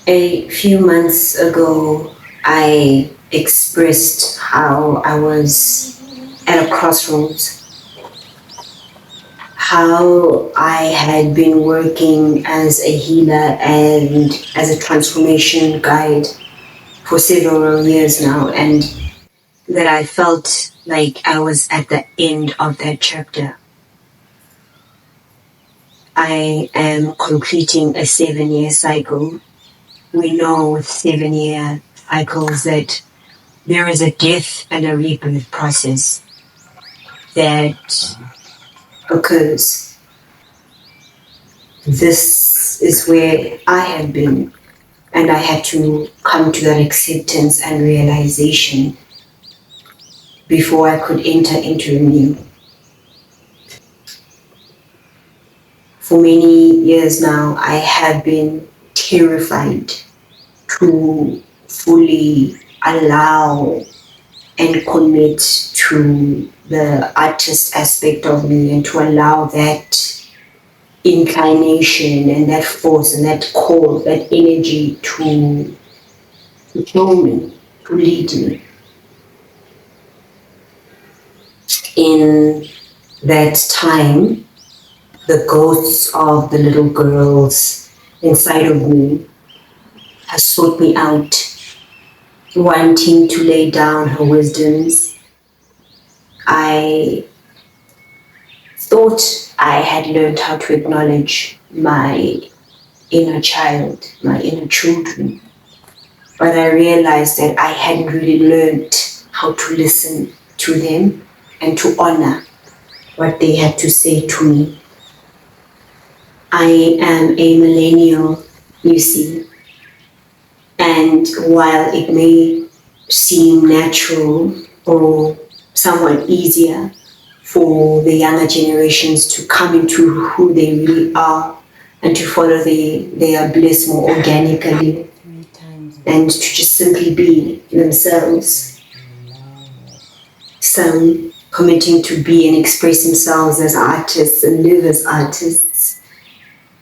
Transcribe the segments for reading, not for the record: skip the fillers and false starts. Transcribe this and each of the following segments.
A few months ago, I expressed how I was at a crossroads, how I had been working as a healer and as a transformation guide for several years now, and that I felt like I was at the end of that chapter. I am completing a 7-year cycle. We know with 7-year cycles that there is a death and a rebirth process that occurs. This is where I have been, and I had to come to that acceptance and realization before I could enter into a new. For many years now, I have been terrified to fully allow and commit to the artist aspect of me and to allow that inclination and that force and that call, that energy to show me, to lead me. In that time, the ghosts of the little girls inside of me has sought me out, wanting to lay down her wisdoms. I thought I had learned how to acknowledge my inner child, my inner children, but I realized that I hadn't really learned how to listen to them and to honor what they had to say to me. I am a millennial, you see, and while it may seem natural or somewhat easier for the younger generations to come into who they really are and to follow their bliss more organically and to just simply be themselves, some committing to be and express themselves as artists and live as artists,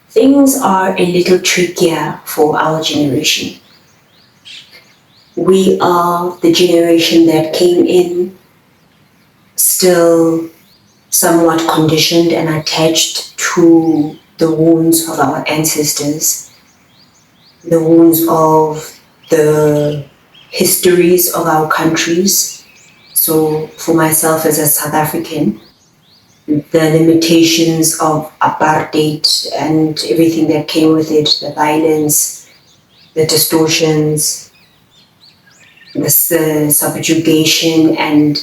things are a little trickier for our generation. We are the generation that came in still somewhat conditioned and attached to the wounds of our ancestors, the wounds of the histories of our countries. So for myself as a South African, the limitations of apartheid and everything that came with it, the violence, the distortions, the subjugation and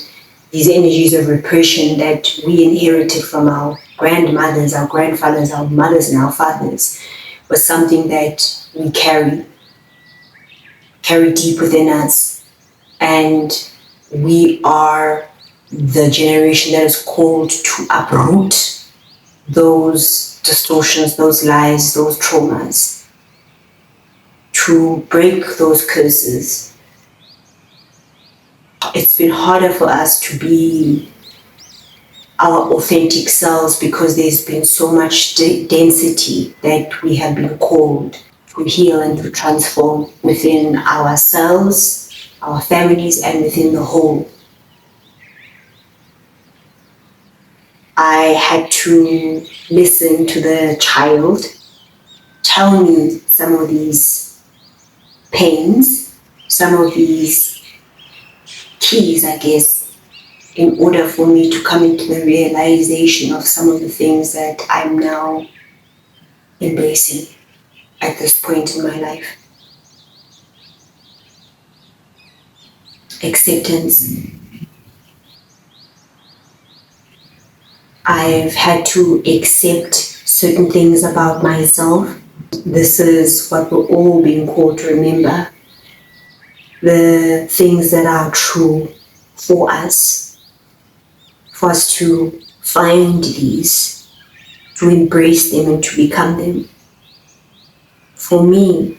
these energies of repression that we inherited from our grandmothers, our grandfathers, our mothers and our fathers was something that we carry deep within us. And we are the generation that is called to uproot those distortions, those lies, those traumas, to break those curses. It's been harder for us to be our authentic selves because there's been so much density that we have been called to heal and to transform within ourselves, our families, and within the whole. I had to listen to the child tell me some of these pains, some of these keys, I guess, in order for me to come into the realization of some of the things that I'm now embracing at this point in my life. Acceptance. I've had to accept certain things about myself. This is what we're all being called to remember. The things that are true for us to find these, to embrace them and to become them. For me,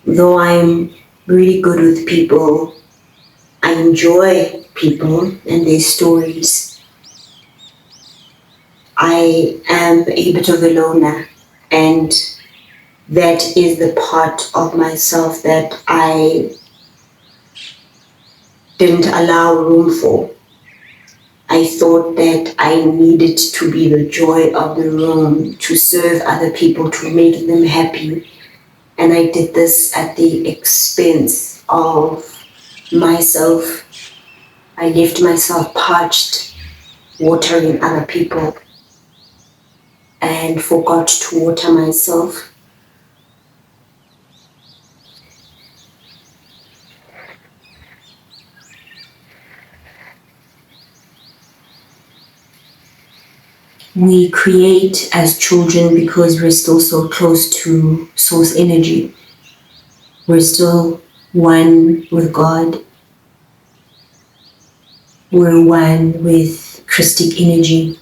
though I'm really good with people, I enjoy people and their stories. I am a bit of a loner, and that is the part of myself that I didn't allow room for. I thought that I needed to be the joy of the room, to serve other people, to make them happy. And I did this at the expense of myself. I left myself parched, watering other people, and forgot to water myself. We create as children because we're still so close to source energy. We're still one with God. We're one with Christic energy.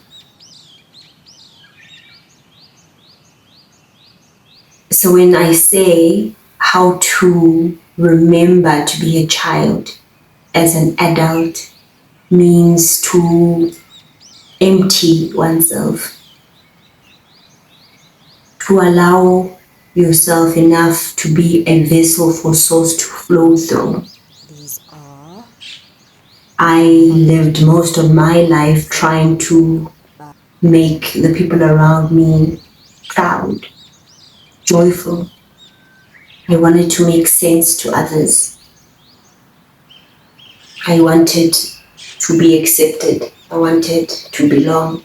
So when I say how to remember to be a child as an adult means to empty oneself, to allow yourself enough to be a vessel for souls to flow through. I lived most of my life trying to make the people around me proud, joyful. I wanted to make sense to others. I wanted to be accepted. I wanted to belong.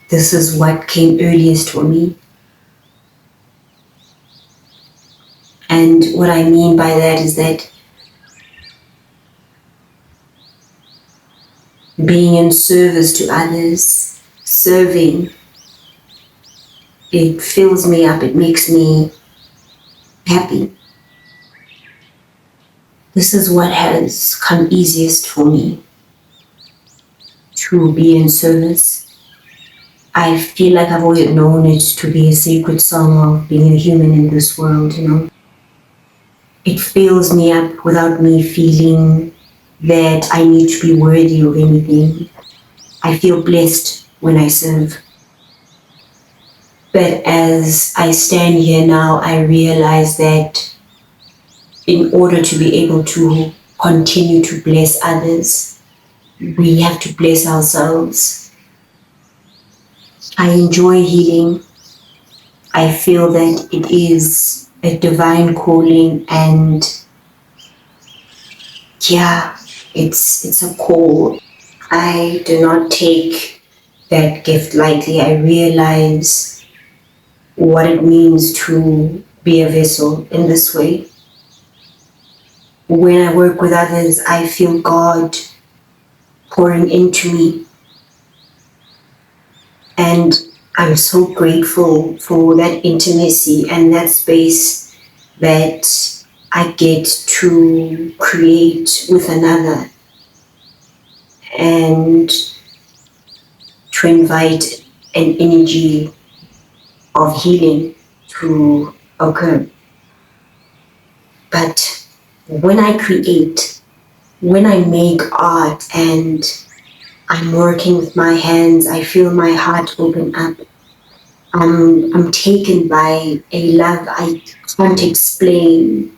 This is what came earliest for me. And what I mean by that is that being in service to others, serving, it fills me up, it makes me happy. This is what has come easiest for me, to be in service. I feel like I've always known it to be a sacred song of being a human in this world, It fills me up without me feeling that I need to be worthy of anything. I feel blessed when I serve. But as I stand here now, I realize that in order to be able to continue to bless others, we have to bless ourselves. I enjoy healing. I feel that it is a divine calling, and it's a call. I do not take that gift lightly. I realize what it means to be a vessel in this way. When I work with others, I feel God pouring into me, and I'm so grateful for that intimacy and that space that I get to create with another, and to invite an energy of healing to occur. But when I create, when I make art and I'm working with my hands, I feel my heart open up. I'm taken by a love I can't explain.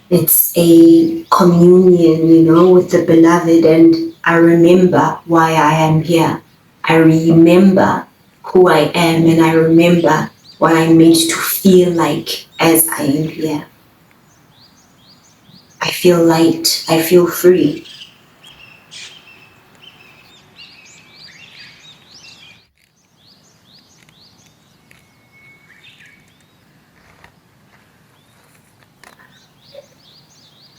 It's a communion, with the beloved, and I remember why I am here. I remember who I am, and I remember what I'm meant to feel like as I am here. I feel light. I feel free.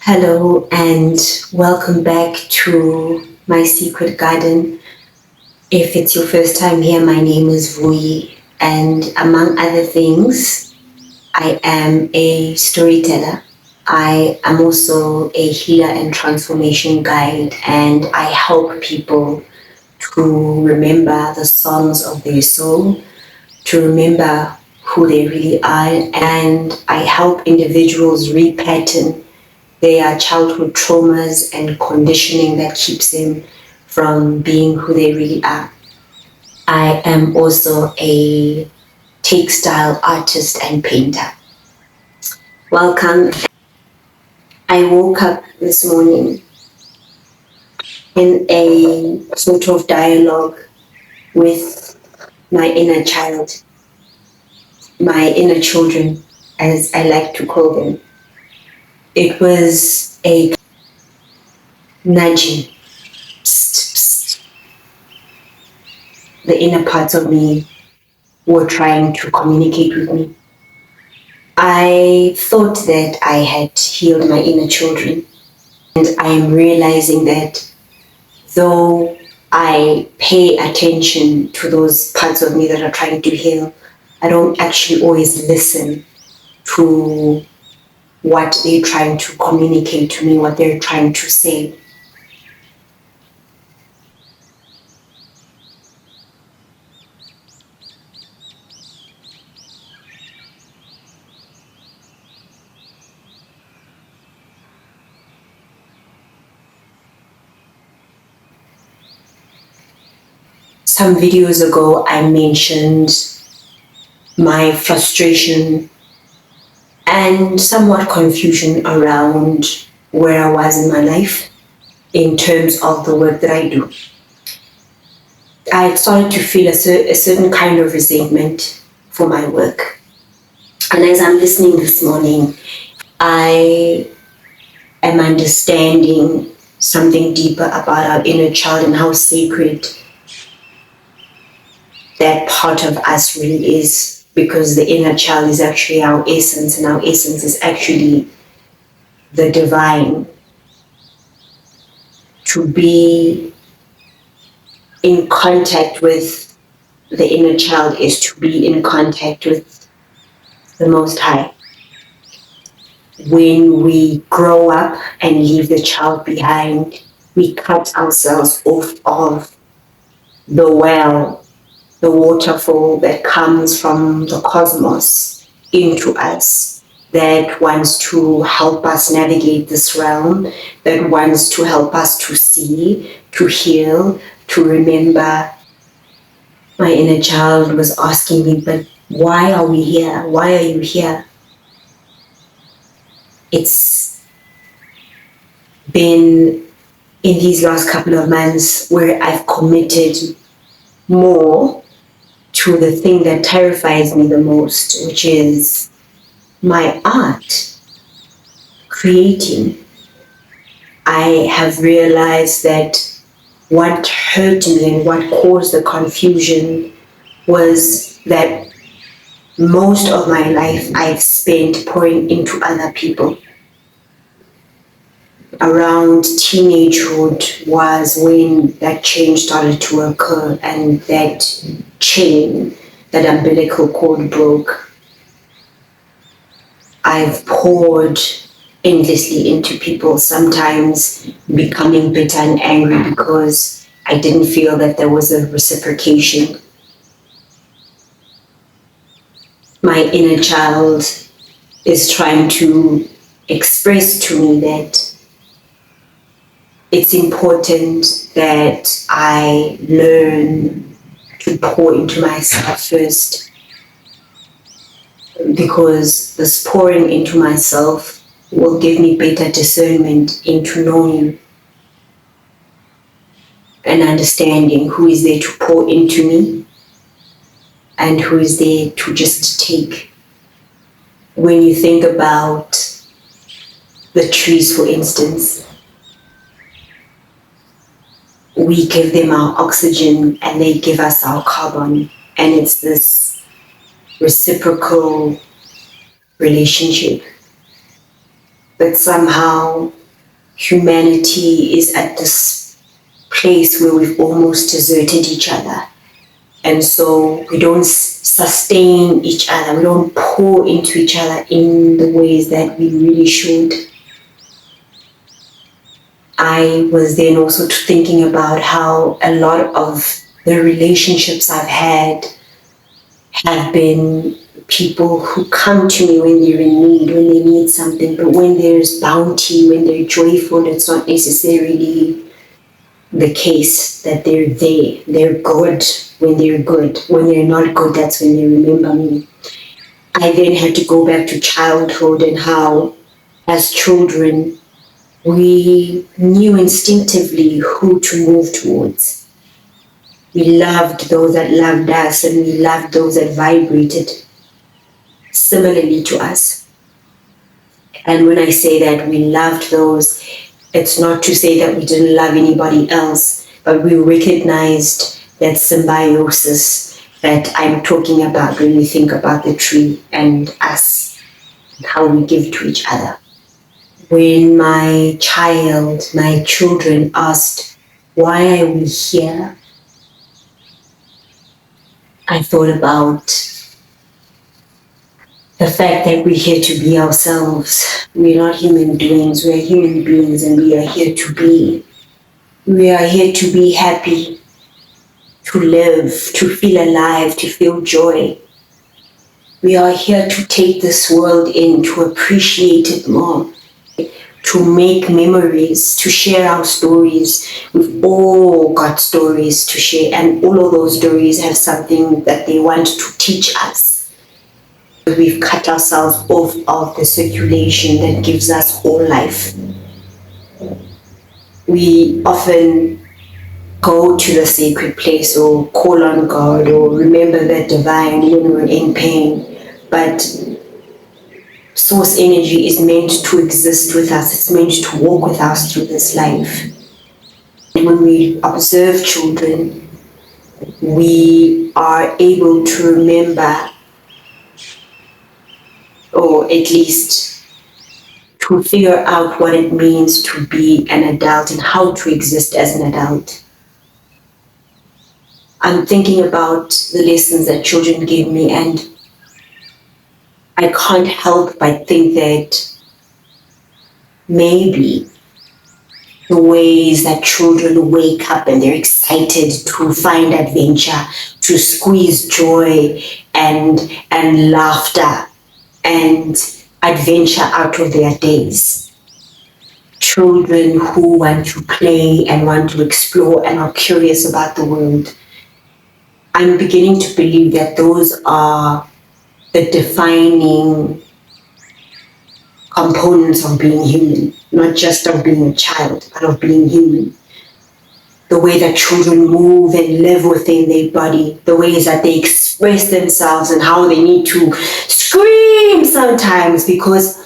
Hello and welcome back to my secret garden. If it's your first time here, my name is Vui, and among other things, I am a storyteller. I am also a healer and transformation guide, and I help people to remember the songs of their soul, to remember who they really are, and I help individuals repattern their childhood traumas and conditioning that keeps them from being who they really are. I am also a textile artist and painter. Welcome. I woke up this morning in a sort of dialogue with my inner child, my inner children, as I like to call them. It was a nudging. Psst, psst. The inner parts of me were trying to communicate with me. I thought that I had healed my inner children, and I am realizing that though I pay attention to those parts of me that are trying to heal, I don't actually always listen to what they're trying to communicate to me, what they're trying to say. Some videos ago, I mentioned my frustration and somewhat confusion around where I was in my life in terms of the work that I do. I started to feel a certain kind of resentment for my work. And as I'm listening this morning, I am understanding something deeper about our inner child and how sacred that part of us really is, because the inner child is actually our essence, and our essence is actually the divine. To be in contact with the inner child is to be in contact with the Most High. When we grow up and leave the child behind, we cut ourselves off of the well, the waterfall that comes from the cosmos into us, that wants to help us navigate this realm, that wants to help us to see, to heal, to remember. My inner child was asking me, but why are we here? Why are you here? It's been in these last couple of months where I've committed more to the thing that terrifies me the most, which is my art, creating. I have realized that what hurt me and what caused the confusion was that most of my life I've spent pouring into other people. Around teenagehood was when that change started to occur, and that chain, that umbilical cord broke. I've poured endlessly into people, sometimes becoming bitter and angry because I didn't feel that there was a reciprocation. My inner child is trying to express to me that it's important that I learn to pour into myself first, because this pouring into myself will give me better discernment into knowing and understanding who is there to pour into me and who is there to just take. When you think about the trees, for instance. We give them our oxygen and they give us our carbon. And it's this reciprocal relationship. But somehow humanity is at this place where we've almost deserted each other. And so we don't sustain each other. We don't pour into each other in the ways that we really should. I was then also thinking about how a lot of the relationships I've had have been people who come to me when they're in need, when they need something, but when there's bounty, when they're joyful, it's not necessarily the case that they're there. They're good when they're good. When they're not good, that's when they remember me. I then had to go back to childhood and how, as children, we knew instinctively who to move towards. We loved those that loved us and we loved those that vibrated similarly to us. And when I say that we loved those, it's not to say that we didn't love anybody else, but we recognized that symbiosis that I'm talking about when we think about the tree and us, and how we give to each other. When my children asked, why are we here? I thought about the fact that we're here to be ourselves. We're not human beings, we're human beings and we are here to be. We are here to be happy, to live, to feel alive, to feel joy. We are here to take this world in, to appreciate it more, to make memories, to share our stories. We've all got stories to share, and all of those stories have something that they want to teach us. We've cut ourselves off of the circulation that gives us whole life. We often go to the sacred place or call on God or remember the divine when we're in pain, but source energy is meant to exist with us. It's meant to walk with us through this life. And when we observe children, we are able to remember, or at least to figure out what it means to be an adult and how to exist as an adult. I'm thinking about the lessons that children gave me, and I can't help but think that maybe the ways that children wake up and they're excited to find adventure, to squeeze joy and laughter and adventure out of their days. Children who want to play and want to explore and are curious about the world. I'm beginning to believe that those are the defining components of being human, not just of being a child, but of being human. The way that children move and live within their body, the ways that they express themselves and how they need to scream sometimes because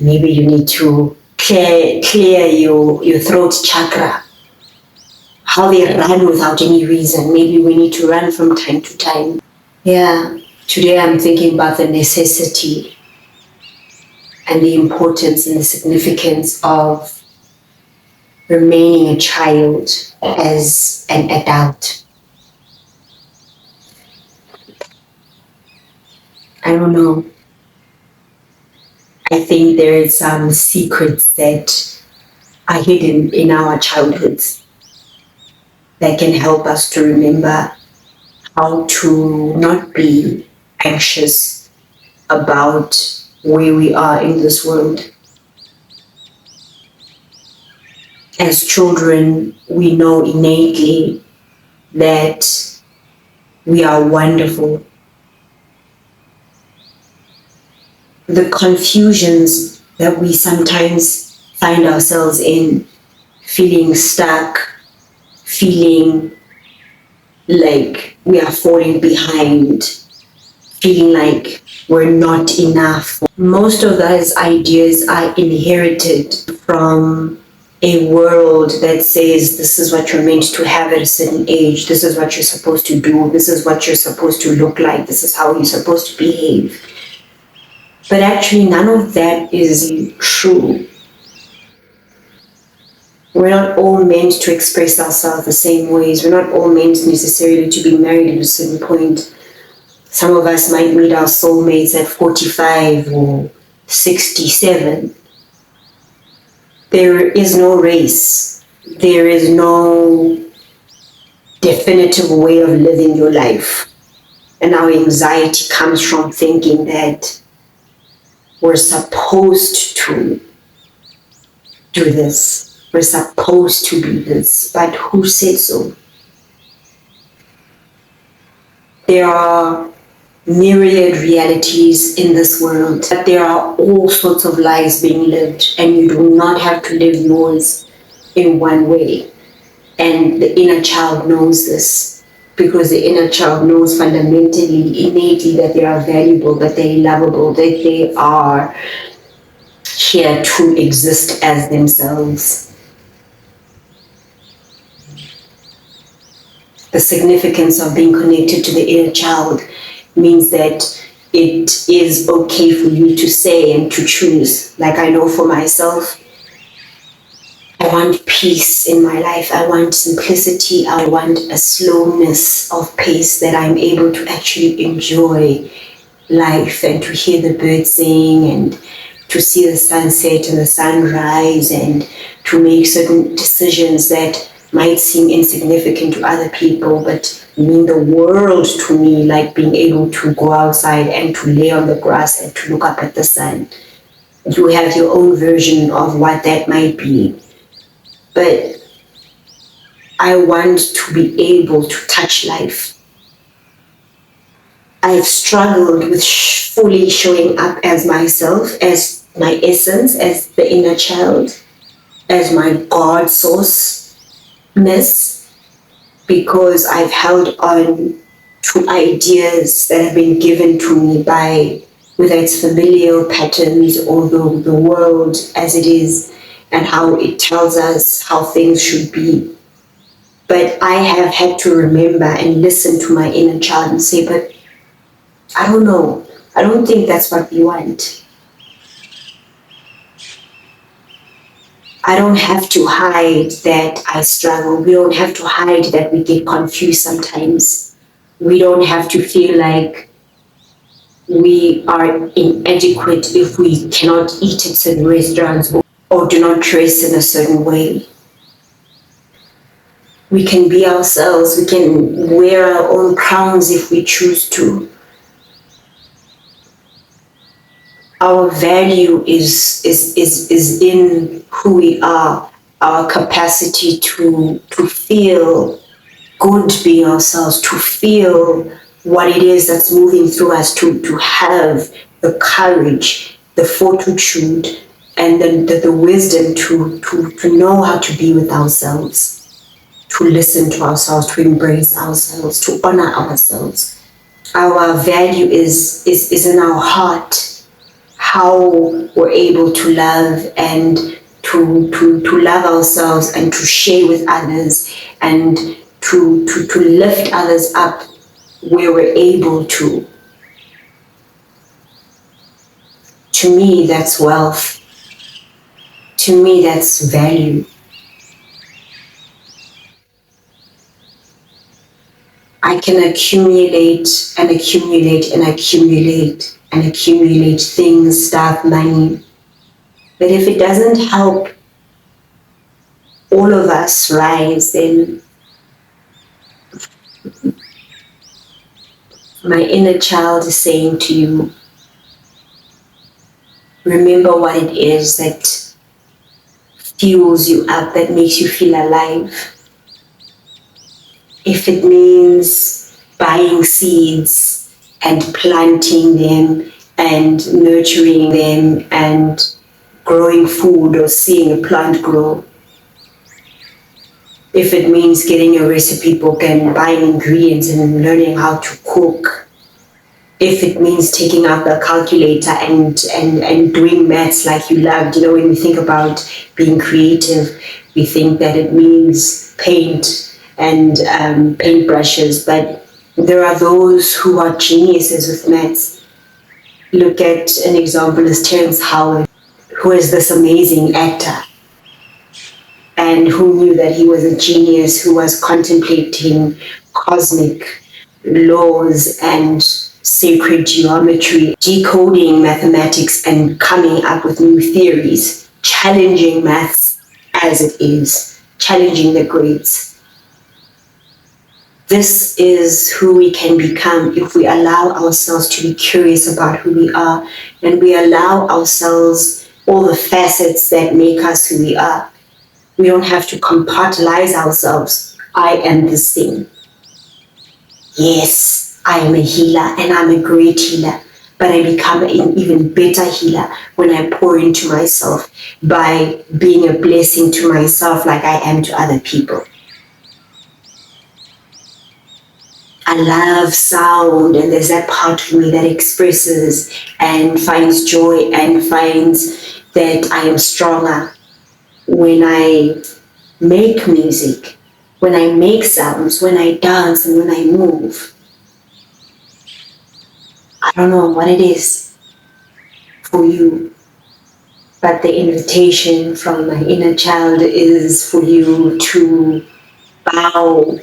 maybe you need to clear your throat chakra. How they run without any reason. Maybe we need to run from time to time. Yeah, today I'm thinking about the necessity and the importance and the significance of remaining a child as an adult. I don't know. I think there is some secrets that are hidden in our childhoods that can help us to remember how to not be anxious about where we are in this world. As children, we know innately that we are wonderful. The confusions that we sometimes find ourselves in, feeling stuck, feeling like we are falling behind, feeling like we're not enough. Most of those ideas are inherited from a world that says this is what you're meant to have at a certain age, this is what you're supposed to do, this is what you're supposed to look like, this is how you're supposed to behave. But actually, none of that is true. We're not all meant to express ourselves the same ways. We're not all meant necessarily to be married at a certain point. Some of us might meet our soulmates at 45 or 67. There is no race. There is no definitive way of living your life. And our anxiety comes from thinking that we're supposed to do this. We're supposed to be this. But who said so? There are myriad realities in this world, but there are all sorts of lives being lived, and you do not have to live yours in one way. And the inner child knows this, because the inner child knows fundamentally, innately, that they are valuable, that they're lovable, that they are here to exist as themselves. The significance of being connected to the inner child means that it is okay for you to say and to choose. Like I know for myself, I want peace in my life. I want simplicity. I want a slowness of pace that I'm able to actually enjoy life and to hear the birds sing and to see the sunset and the sunrise and to make certain decisions that might seem insignificant to other people but mean the world to me, like being able to go outside and to lay on the grass and to look up at the sun. You have your own version of what that might be. But I want to be able to touch life. I've struggled with fully showing up as myself, as my essence, as the inner child, as my God source-ness, because I've held on to ideas that have been given to me by, whether it's familial patterns or the world as it is, and how it tells us how things should be. But I have had to remember and listen to my inner child and say, but I don't know. I don't think that's what we want. I don't have to hide that I struggle. We don't have to hide that we get confused sometimes. We don't have to feel like we are inadequate if we cannot eat at certain restaurants or do not dress in a certain way. We can be ourselves. We can wear our own crowns if we choose to. Our value is in who we are, our capacity to feel good being ourselves, to feel what it is that's moving through us, to have the courage, the fortitude, and the wisdom to know how to be with ourselves, to listen to ourselves, to embrace ourselves, to honor ourselves. Our value is in our heart, how we're able to love and to love ourselves and to share with others and to lift others up where we're able to. To me, that's wealth. To me, that's value. I can accumulate and accumulate and accumulate and accumulate things, stuff, money. But if it doesn't help all of us rise, then my inner child is saying to you, remember what it is that fuels you up, that makes you feel alive. If it means buying seeds and planting them and nurturing them and growing food or seeing a plant grow. If it means getting a recipe book and buying ingredients and learning how to cook. If it means taking out the calculator and doing maths like you loved, when we think about being creative, we think that it means paint and paint brushes, but there are those who are geniuses with maths. Look at an example as Terrence Howard, who is this amazing actor, and who knew that he was a genius who was contemplating cosmic laws and sacred geometry, decoding mathematics and coming up with new theories, challenging maths as it is, challenging the grades. This is who we can become if we allow ourselves to be curious about who we are, and we allow ourselves all the facets that make us who we are. We don't have to compartmentalize ourselves. I am this thing. Yes, I am a healer and I'm a great healer, but I become an even better healer when I pour into myself by being a blessing to myself like I am to other people. I love sound, and there's that part of me that expresses and finds joy and finds that I am stronger when I make music, when I make sounds, when I dance, and when I move. I don't know what it is for you, but the invitation from my inner child is for you to bow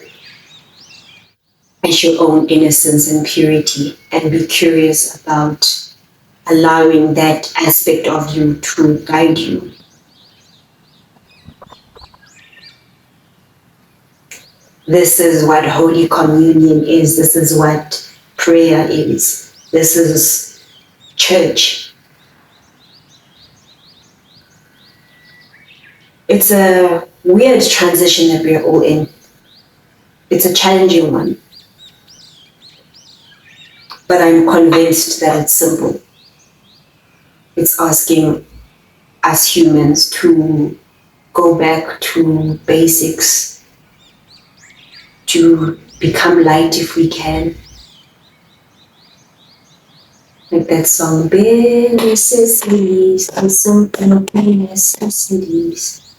at your own innocence and purity and be curious about allowing that aspect of you to guide you. This is what Holy Communion is. This is what prayer is. This is church. It's a weird transition that we're all in. It's a challenging one. But I'm convinced that it's simple. It's asking us humans to go back to basics, to become light if we can. Like that song, bare necessities, and simple necessities.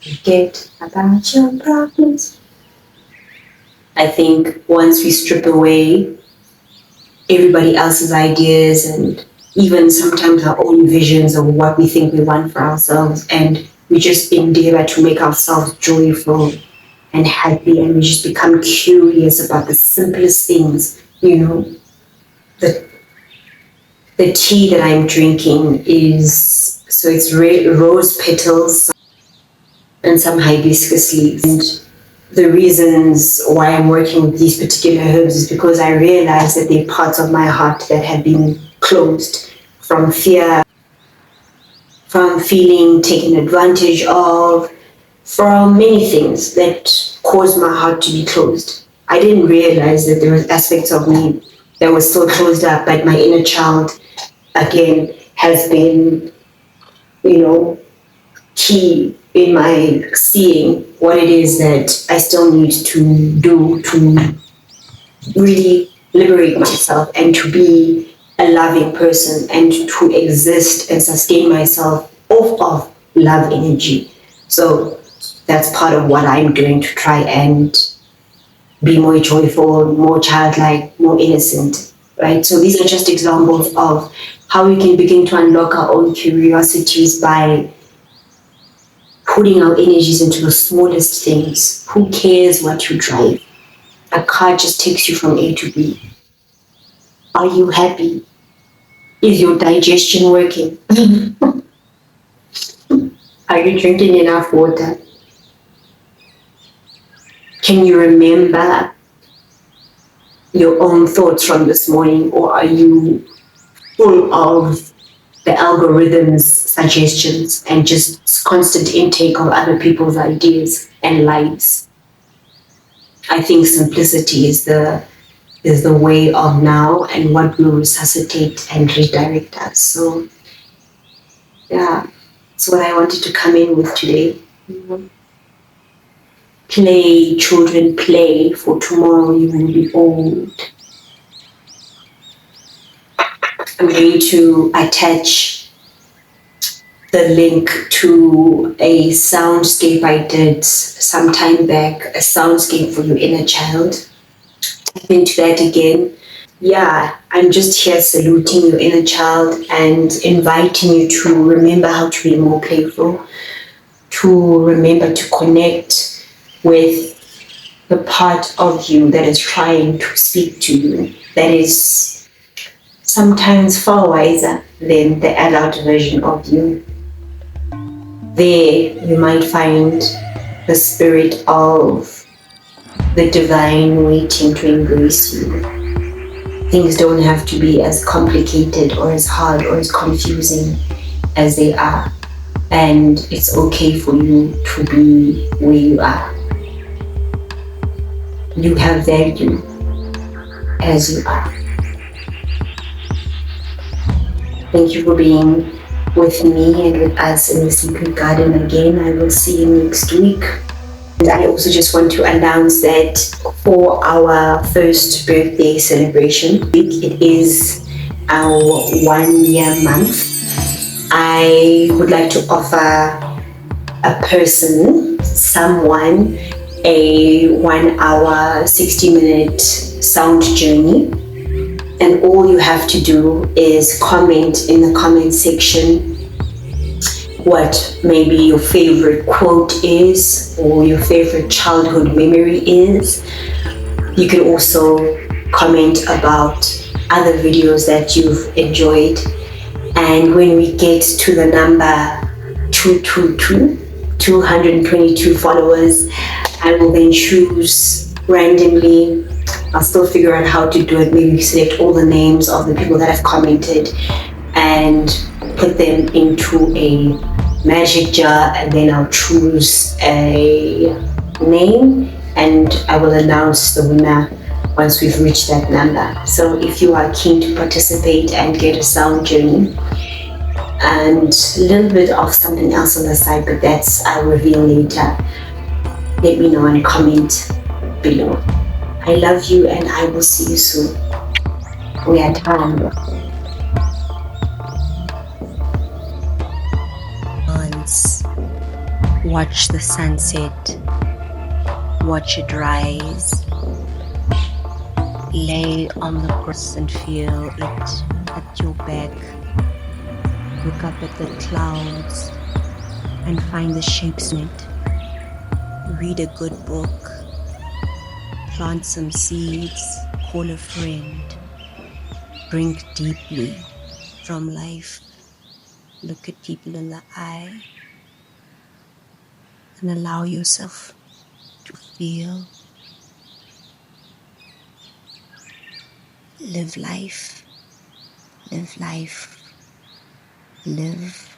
Forget about your problems. I think once we strip away everybody else's ideas and even sometimes our own visions of what we think we want for ourselves, and we just endeavor to make ourselves joyful and happy, and we just become curious about the simplest things, the tea that I'm drinking is, so it's rose petals and some hibiscus leaves. And the reasons why I'm working with these particular herbs is because I realize that there are parts of my heart that have been closed from fear, from feeling taken advantage of, from many things that caused my heart to be closed. I didn't realize that there were aspects of me that were still closed up, but my inner child, again, has been, key in my seeing what it is that I still need to do to really liberate myself and to be a loving person and to exist and sustain myself off of love energy. So that's part of what I'm doing to try and be more joyful, more childlike, more innocent, right? So these are just examples of how we can begin to unlock our own curiosities by putting our energies into the smallest things. Who cares what you drive? A car just takes you from A to B. Are you happy? Is your digestion working? Are you drinking enough water? Can you remember your own thoughts from this morning, or are you full of the algorithms, suggestions, and just constant intake of other people's ideas and lives? I think simplicity is the way of now and what will resuscitate and redirect us. So yeah, that's what I wanted to come in with today. Play, children, play, for tomorrow you will be old. I'm going to attach the link to a soundscape I did some time back, a soundscape for your inner child. Tap into that again. Yeah, I'm just here saluting your inner child and inviting you to remember how to be more playful, to remember to connect with the part of you that is trying to speak to you, that is sometimes far wiser than the adult version of you. There you might find the spirit of the divine waiting to embrace you. Things don't have to be as complicated or as hard or as confusing as they are. And it's okay for you to be where you are. You have value as you are. Thank you for being with me and with us in the Secret Garden again. I will see you next week. And I also just want to announce that for our first birthday celebration, it is our 1 year month. I would like to offer a person, someone, a 1 hour, 60-minute sound journey. And all you have to do is comment in the comment section what maybe your favorite quote is or your favorite childhood memory is. You can also comment about other videos that you've enjoyed. And when we get to the number 222 followers, I will then choose randomly. I'll still figure out how to do it. Maybe select all the names of the people that have commented and put them into a magic jar, and then I'll choose a name and I will announce the winner once we've reached that number. So if you are keen to participate and get a sound journey and a little bit of something else on the side, but that's I'll reveal later, let me know and comment below. I love you and I will see you soon. We are done. Watch the sunset, watch it rise, lay on the grass and feel it at your back. Look up at the clouds and find the shapes in it. Read a good book, plant some seeds, call a friend, drink deeply from life, look at people in the eye, and allow yourself to feel. Live life, live life, live